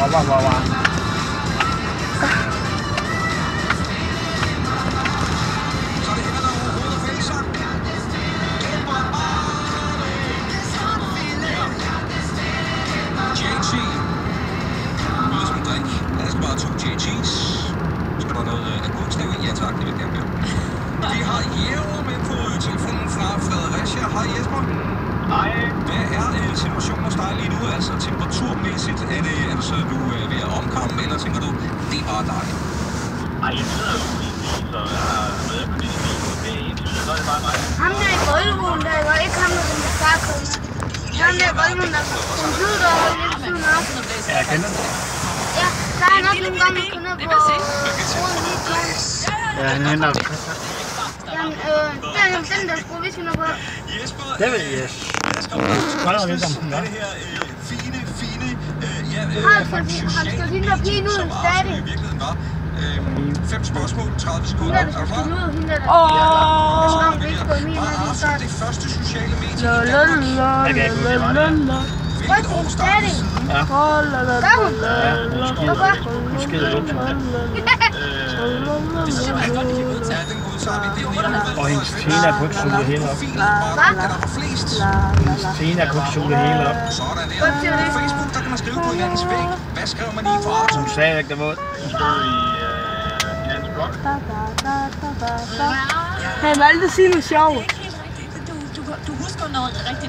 Vi har Jero med på telefonen fra Fredericia. Hej Jesper. Hej. Hvad er situationen hos dig lige nu? Altså temperaturmæssigt, er det så, du er ved at omkomme, eller tænker du, det er bare dejligt? Ej, jeg sidder jo i en bil, så jeg har været på din bil. Det er indtil videre, så er det bare mig. Ham der i Volvoen, der var ikke ham, der kom fra Krakow. Ham der i Volvoen, der kom ud og holdt lidt siden op. Ja, jeg kender den. Ja, der er nok nogle gange kunnet på roden lige på. Ja, han henter. Jamen, det er den, der skulle vi finder på. Det ved jeg. Godt nok lidt om den, ja. Han skal hindre pigen ud stadig. 5 spørgsmål, 30 sekunder. Hende der, der skal ud, hende der. Åh! Det første sociale medie. Jeg kan ikke huske, det var det. Hvilket år startede siden? Ja. Gør hun? Nu skider du. Og hendes Tina kunne ikke suge det hele op. Hendes Tina kunne ikke suge det hele op. Sådan der. På Facebook, der kan man skrive på hinandens væg. Hvad skrev man i for Arthur? Hun sagde ikke, det var. Jeg stod i hinandens blog. Han vil altid sige noget sjovt. Du husker noget rigtigt.